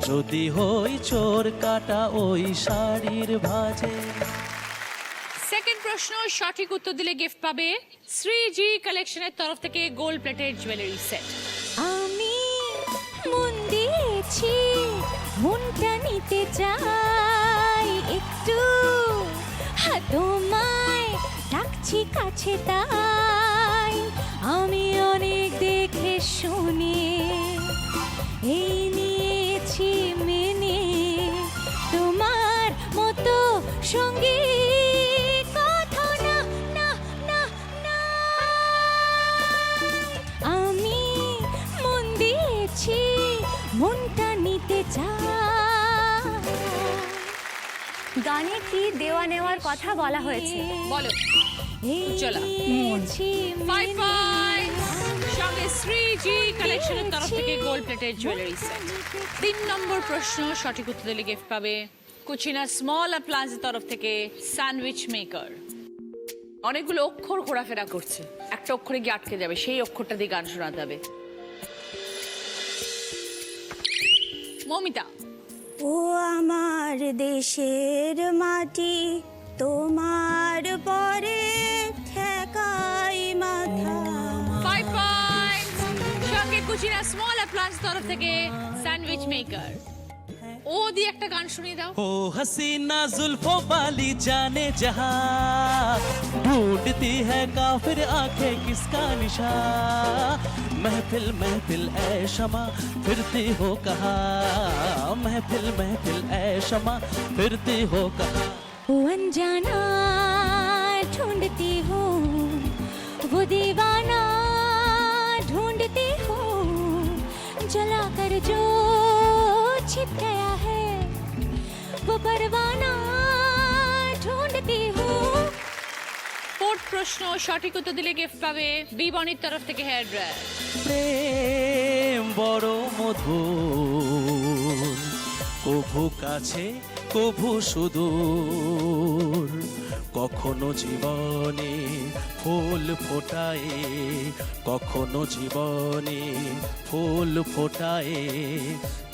যদি হই চোর কাটা ওই শাড়ির ভাজে। সেকেন্ড প্রশ্ন সঠিক উত্তর দিলে গিফট পাবে শ্রীজি কালেকশনের তরফ থেকে গোল্ড প্লেটেড জুয়েলারি সেট। আমি মন দিয়েছি, মনটা নিতে চাই একটু, তোমায় ডাকছি কাছে তাই। আমি অনেক দেখে শুনে এই নিয়েছি মেনে, তোমার মতো সঙ্গী কথা না না না না। আমি মন দিয়েছি, মনটা নিতে চাই। গানে কি দেওয়া নেওয়ার কথা বলা হয়েছে? বলো উজ্জ্বলা। নিয়েছি 5 মেনে। পয়েন্টস। সঙ্গে শ্রীজি কালেকশনের তরফ থেকে গোল্ড প্লেটেড জুয়েলারি সেট। 3 নম্বর প্রশ্ন সঠিক উত্তর দিলে গিফট পাবে কুচিনা স্মল অ্যাপ্লায়েন্সের তরফ থেকে স্যান্ডউইচ মেকার। অনেকগুলো অক্ষর ঘোরাফেরা করছে, একটা অক্ষরে গিয়ে আটকে যাবে, সেই অক্ষরটা দিয়ে গান শোনাতে হবে। মৌমিতা। ও আমার দেশের মাটি, তোমার পরে ঠেকাই মাথা। 5 পয়েন্টস। সঙ্গে কুচিনা স্মল অ্যাপ্লায়েন্স তরফ থেকে স্যান্ডউইচ মেকার। ও দিয়ে একটা গান শুনিয়ে দাও। ओ हसीना जुल्फों वाली जाने जहां, ढूंढती है काफिर आंखें किसका निशा। महफिल महफिल ऐ शमा फिरती हो कहा, महफिल महफिल ऐ शमा फिरती हो कहा। वो अनजाना ढूंढती हूँ, वो दीवाना ढूंढती हूँ, जला कर जो छिप गया है वो परवाना ढूंढती हूँ। ফোর্থ প্রশ্ন সঠিক উত্তর দিলে গিফট পাবে বিবনির তরফ থেকে হেয়ার ড্রায়ার। প্রেম বড় মধুর, কভু কাছে কভু সুদূর, কখনো জীবনে ফুল ফোটায়, কখনো জীবনে ফুল ফোটায়,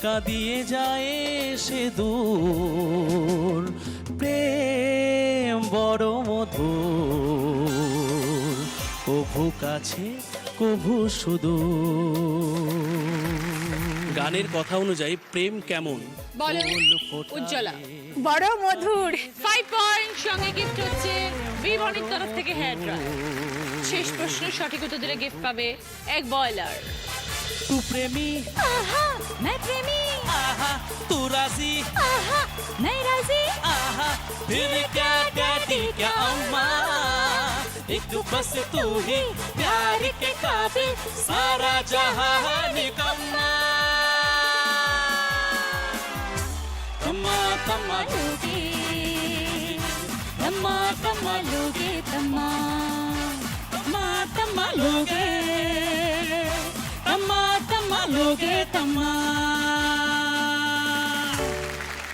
কাঁদিয়ে যায় সে দূর। প্রেম বড় মধুর, কভু কাছে কভু সুদূর। গানের কথা অনুযায়ী প্রেম কেমন? বলো ফুল ফোটায়। উজ্জ্বলা। বড় মধুর। 5 পয়েন্ট, সঙ্গে গিফট হচ্ছে বিবনির তরফ থেকে হেয়ার ড্রায়ার। শেষ প্রশ্ন সঠিক উত্তর দিলে গিফট পাবে এক বয়লার। तू प्रेमी आहा मैं प्रेमी आहा, तू राजी आहा मैं राजी आहा, फिर क्या डैडी क्या अम्मा, एक तू बस तू ही प्यार के काबिल, सारा जहां निकम्मा। तम्मा तम्मा लोगे तम्मा तम्मा लोगे तम्मा तम्मा तम्मा लोगे तम्मा तम्मा लोगे तम्मा।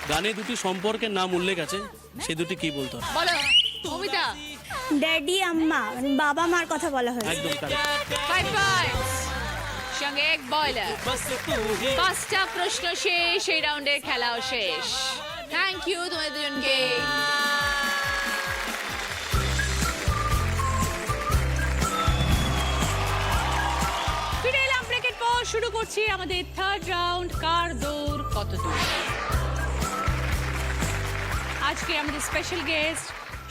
গানে দুটি সম্পর্কের নাম উল্লেখ আছে, সে দুটি কি বলতো? বলো কবিতা। ড্যাডি আম্মা মানে বাবা মার কথা বলা হয়েছে। একদম কারেক্ট। 5 পয়েন্ট, সঙ্গে এক বয়লার। बस तू ही 5টা প্রশ্ন শেষ, এই রাউন্ডের খেলাও শেষ। থ্যাংক ইউ তোমাদের দুজনকে। ফিরে এলাম ব্রেকের পর, শুরু করছি আমাদের থার্ড রাউন্ড, কার দৌড় কত দূর। আজকে আমাদের special guest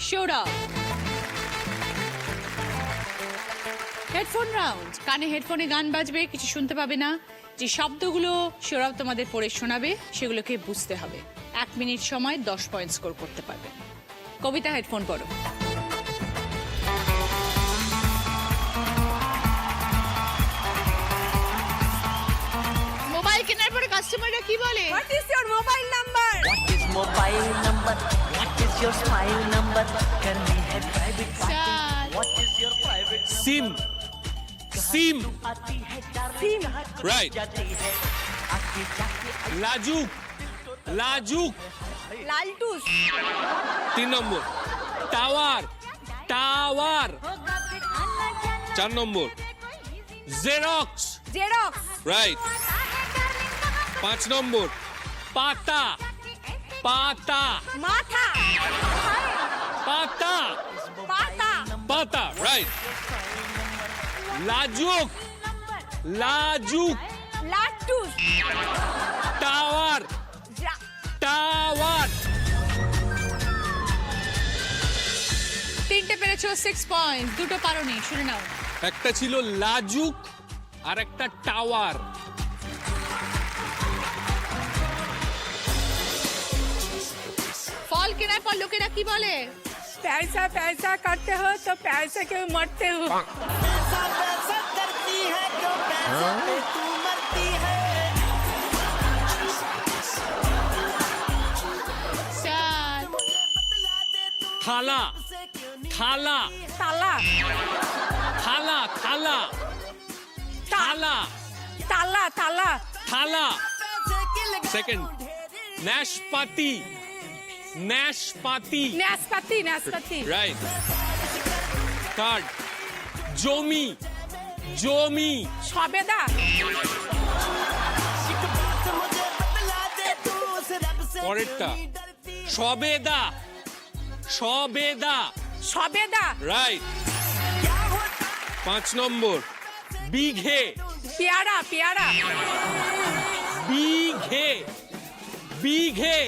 Sourav. Headphone round, কানে হেডফোনে গান বাজবে, কিছু শুনতে পাবে না। যে শব্দগুলো সৌরভ তোমাদের পড়ে শোনাবে সেগুলোকে বুঝতে হবে। 1 মিনিট সময় 10 পয়েন্ট স্কোর করতে পারবে। কবিতা, হেডফোন পড়ো। মোবাইল কেনার পরে কাস্টমাররা কি বলে? What is your mobile number? What is mobile number? What is your smile number? Can we have private party? Start. What is your private sim sim आती है darling? সিম। राइट। जाती है आती जाती लाजुक लाजुक লালটুস। 3 নম্বর। Tower tower. 4 নম্বর। Xerox xerox. রাইট। 5 নম্বর। পাতা পাতা মাথা। পাতা পাতা। পাতা রাইট। লাজুক লাজুক। লাটুস। Tower tower. 3টে পেরেছো, 6 পয়েন্ট। 2টো পারোনি, শুনে নাও। একটা ছিল লাজুক আর একটা টাওয়ার। ফল কেনার পর লোকেরা কি বলে? पैसा पैसा करते हो तो पैसे के मरते हो। চার, থালা থালা তালা। থালা থালা থালা তালা তালা। থালা। সেকেন্ড, নাশপাতি নাশপাতি नाशपाती नाशपाती। রাইট। থার্ড, জমি জমি। सफेदा। পরেরটা সবেদা সবেদা सफेदा। রাইট। 5 নম্বর, বিঘে प्यारा प्यारा। বিঘে বিঘে।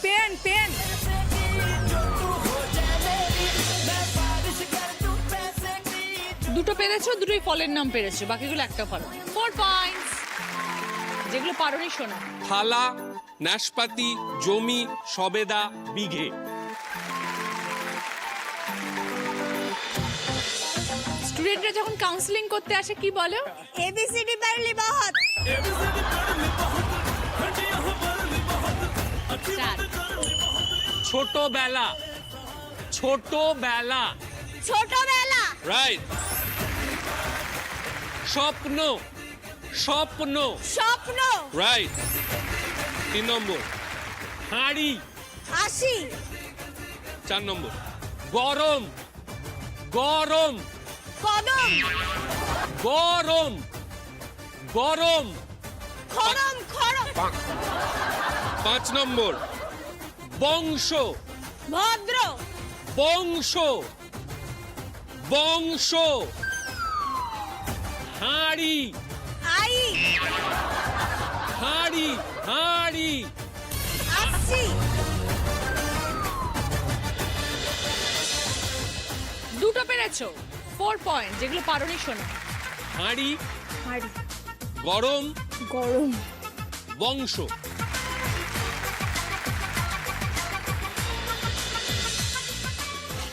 Pen pen. দুটো পেরেছো, দুটোই ফলের নাম পেরেছো, বাকিগুলো একটা পারো। 4 পয়েন্টস। যেগুলো পারোনি শোনো। থালা, নাশপাতি, জমি, সবেদা, বিঘে। স্টুডেন্টরা যখন কাউন্সিলিং করতে আসে কি বলো? এবিসিডি পারলি বহুত। চার, ছোটবেলা ছোটবেলা ছোটবেলা। রাইট। স্বপ্ন স্বপ্ন স্বপ্ন। রাইট। 3 নম্বর, হাঁড়ি। হাসি। 4 নম্বর, গরম গরম কদম, গরম গরম খরম, খরম, 5 নম্বর বংশ ভদ্র, বংশ বংশ হাঁড়ি আই, হাঁড়ি হাঁড়ি আসছি, দুটো পেরেছো, 4 পয়েন্ট, যেগুলো পারোনি শোনো। হাঁড়ি হাড়ি, গরম গরম, বংশ।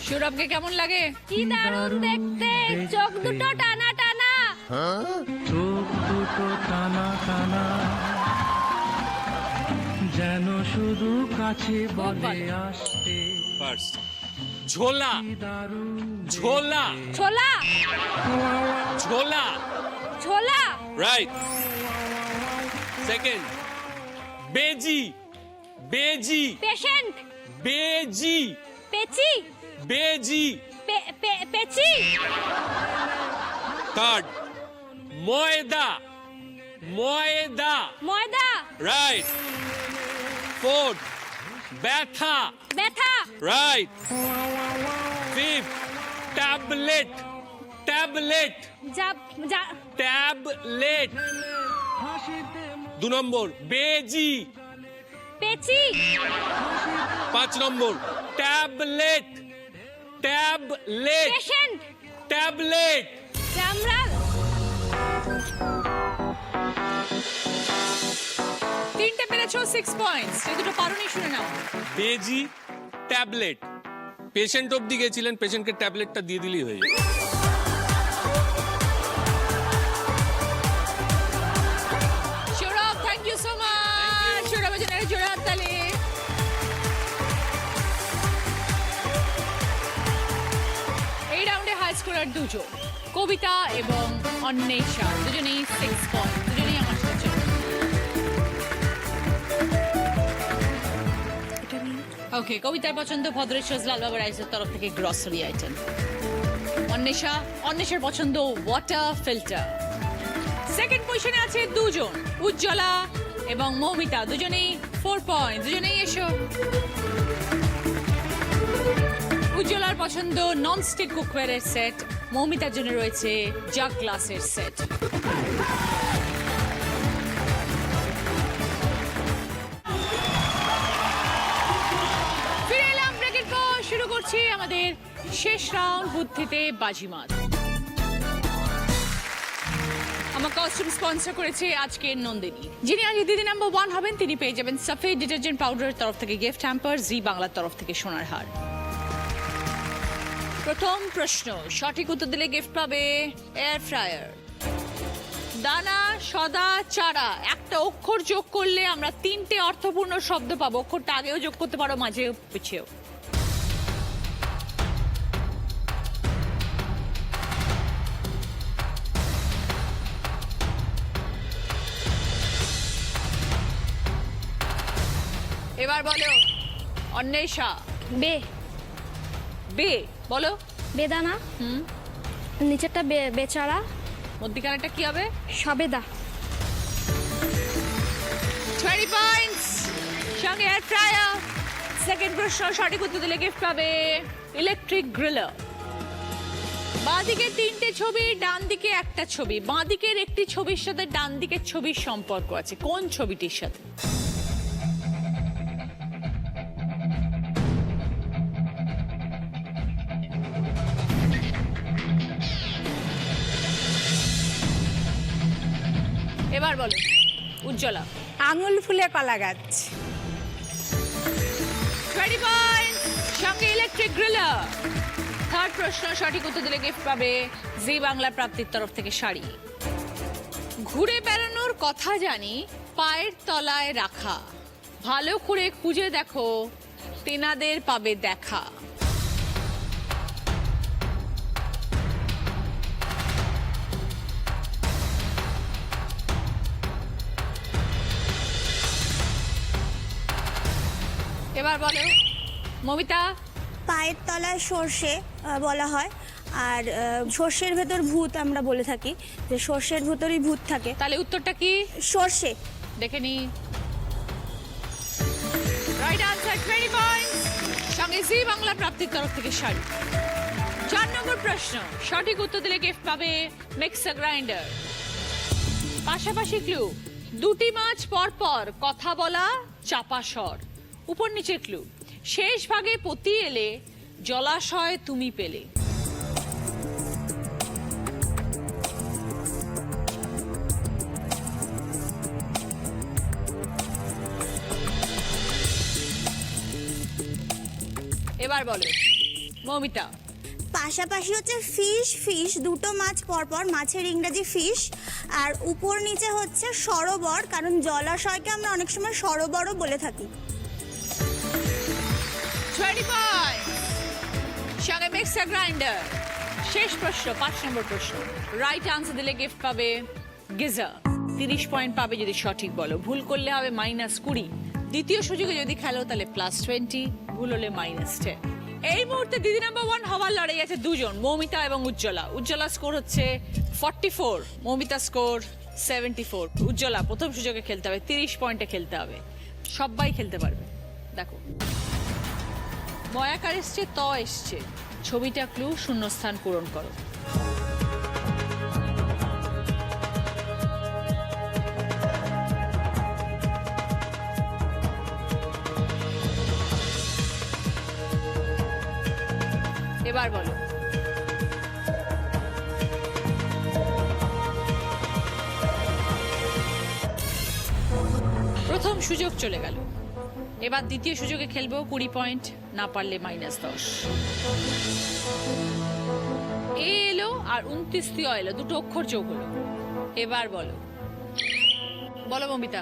সৌরভকে কেমন লাগে? কি দারুণ দেখতে, চোখ দুটো টানা টানা। চোখ দুটো টানা টানা যেন শুধু কাছে বলে আসতে ফার্স্ট ঝোলা ঝোলা ছোলা, ঝোলা ছোলা, রাইট। সেকেন্ড বেজি বেজি পেশেন্ট, বেজি পেচি, বেজি। পেচি, থার্ড ময়দা ময়দা ময়দা, রাইট। ফোর্থ ব্যথা ব্যথা, right. Fifth tablet tablet tablet. 2 নম্বর বেজি, পেচি, 5 নম্বর ট্যাবলেট ট্যাবলেট পেশেন্ট, ট্যাবলেট। চামড়া, 3টে পেরেছো, 6 পয়েন্টস। যে দুটো পারোনি শুনে নাও। বেজি ট্যাবলেট, পেশেন্ট অবধি গেছিলেন, পেশেন্টকে ট্যাবলেটটা দিয়ে দিলেই হয়ে যাবে। Sourav, thank you so much. সৌরভের জন্য একটা জোরে হাততালি। এই রাউন্ডে হাই স্কোরার দুজন, কবিতা এবং অন্বেষা, দুজনেই 6 পয়েন্ট, দুজনেই আমার সাথে চলে। ওকে, কবিতার পছন্দ ভদ্রেশ্বর লালবাবা রাইসের তরফ থেকে গ্রসারি আইটেম। অন্বেষার পছন্দ ওয়াটার ফিল্টার। সেকেন্ড পজিশনে আছে দুজন, উজ্জ্বলা এবং মৌমিতা, দুজনেই 4 পয়েন্ট, দুজনেই এসো। উজ্জ্বলার পছন্দ ননস্টিক কুকওয়্যারের সেট, মৌমিতার জন্য রয়েছে জাগ গ্লাসের সেট। ফিরে এলাম ব্রেকের পর, শুরু করছি আমাদের শেষ রাউন্ড, বুদ্ধিতে বাজিমাত। আমার কস্টিউম স্পন্সর করেছে আজকের নন্দিনী। যিনি আজ দিদি নাম্বার 1 হবেন, তিনি পেয়ে যাবেন সাফেদ ডিটারজেন্ট পাউডারের তরফ থেকে গিফট হ্যাম্পার, জি বাংলার তরফ থেকে সোনার হার। প্রথম প্রশ্ন, সঠিক উত্তর দিলে গিফট পাবে এয়ার ফ্রায়ার। দানা, সদা, চারা, একটা অক্ষর যোগ করলে আমরা 3টে অর্থপূর্ণ শব্দ পাবো। অক্ষরটা আগেও যোগ করতে পারো, মাঝেও পিছিয়েও। এবার বলো অন্বেষা। বে, বে বলো। বেদানা, নিচেরটা বেচারা, মধ্যিখানেরটা কি হবে? সবেদা। 20 পয়েন্টস, সঙ্গে এয়ার ফ্রায়ার। সেকেন্ড প্রশ্ন, সঠিক উত্তর দিলে গিফট পাবে ইলেকট্রিক গ্রিলার। বাঁদিকে 3টে ছবি, ডান দিকে একটা ছবি। বাঁদিকের একটি ছবির সাথে ডান দিকের ছবির সম্পর্ক আছে, কোন ছবিটির সাথে? এবার বলো উজ্জ্বলা। আঙুল ফুলে কলা গাছ। 20 পয়েন্টস, সঙ্গে ইলেকট্রিক গ্রিলার। থার্ড প্রশ্ন, সঠিক উত্তর দিলে গিফট পাবে জি বাংলা প্রাপ্তির তরফ থেকে শাড়ি। ঘুরে বেড়ানোর কথা জানি, পায়ের তলায় রাখা, ভালো করে খুঁজে দেখো, তেনাদের পাবে দেখা। এবার বলো মমিতা। পায়ের তলায় সর্ষে বলা হয়, আর সর্ষের ভেতর ভূত আমরা বলে থাকি, যে সর্ষের ভেতরই ভূত থাকে। তাহলে উত্তরটা কি? সর্ষে। দেখে নি। Right answer, 20 points. সঙ্গে জি বাংলা প্রাপ্তির তরফ থেকে শাড়ি। 4 নম্বর প্রশ্ন, সঠিক উত্তর দিলে গিফট পাবে মিক্সার গ্রাইন্ডার। পাশাপাশি ক্লু, দুটি মাছ পর পর কথা বলা চাপা স্বর। উপর নিচের ক্লু, শেষ ভাগে পতি এলে জলাশয় তুমি পেলে। এবার বলো মৌমিতা। পাশাপাশি হচ্ছে ফিশ, ফিশ দুটো মাছ পরপর, মাছের ইংরেজি ফিশ, আর উপর নিচে হচ্ছে সরোবর, কারণ জলাশয়কে আমরা অনেক সময় সরোবরও বলে থাকি। 20 পয়েন্ট। সঙ্গে মিক্সার গ্রাইন্ডার। শেষ প্রশ্ন, 5 নম্বর প্রশ্ন, রাইট আনসার দিলে গিফট পাবে গিজার। 30 পয়েন্ট পাবে যদি সঠিক বলো, ভুল করলে হবে -20। দ্বিতীয় সুযোগে যদি খেলো তাহলে +20, ভুল হলে -10। এই মুহূর্তে দিদি নাম্বার 1 হওয়ার লড়াই আছে দুজন, মৌমিতা এবং উজ্জ্বলা। উজ্জ্বলা স্কোর হচ্ছে 44, মৌমিতা স্কোর 74। উজ্জ্বলা প্রথম সুযোগে খেলতে হবে, 30 পয়েন্টে খেলতে হবে, সবাই খেলতে পারবে। দেখো ময়াকার এসছে, ত এসছে, ছবিটা ক্লু, শূন্যস্থান পূরণ করো। এবার বলো প্রথম সুযোগ চলে গেল, এবার দ্বিতীয় সুযোগে খেলবো। 20 পয়েন্ট, না পারলে -10। এ এলো আর 29 এলো, দুটো অক্ষর যোগ হলো। এবার বলো, বলো মমিতা।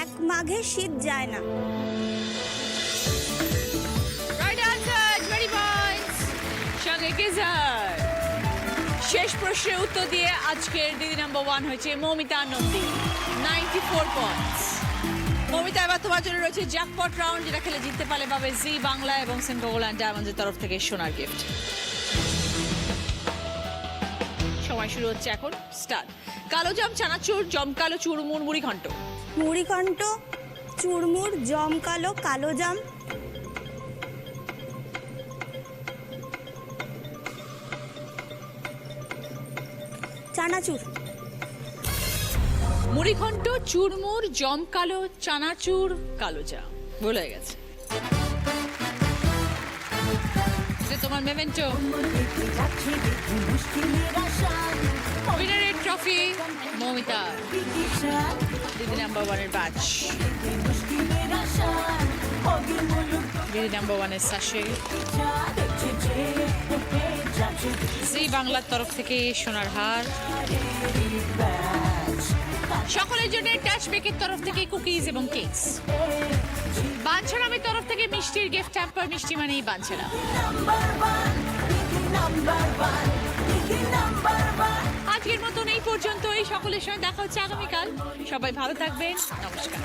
এক মাঘে শীত যায় না। Right answer, 20 points. সঙ্গে গিজার। শেষ প্রশ্নের উত্তর দিয়ে আজকের দিদি নাম্বার 1 হয়েছে মৌমিতা নন্দী, 94 পয়েন্টস। মৌমিতা, এবার তোমার জন্য রয়েছে জ্যাকপট রাউন্ড, যেটা খেলে জিততে পারলে পাবে জি বাংলা এবং সিম্পল গোল্ড অ্যান্ড ডায়মন্ডসের তরফ থেকে সোনার গিফট। সময় শুরু হচ্ছে এখন, স্টার্ট। কালোজাম, চানাচুর, জমকালো, চুরমুর, মুড়িঘণ্ট। মুড়িঘণ্ট, চুরমুর, জমকালো, কালোজাম, চানাচুর। মুড়িঘণ্ট, চুরমুর, জমকালো, চানাচুর, কালোজাম। ভুল হয়ে গেছে। এটা তোমার মেমেন্টো। উইনারের ট্রফি মৌমিতা, দিদি নাম্বার 1 এর ব্যাচ, দিদি নাম্বার 1 এর সাশে, জি বাংলার তরফ থেকে সোনার হার, সকলের জন্য টাচ বেকের তরফ থেকে কুকিজ এবং কেকস, বাঞ্ছারামের তরফ থেকে মিষ্টির গিফট হ্যাম্পার। মিষ্টি মানেই বাঞ্ছারাম। আজকের মতন এই পর্যন্তই, সকলের সঙ্গে দেখা হচ্ছে আগামীকাল। সবাই ভালো থাকবেন, নমস্কার।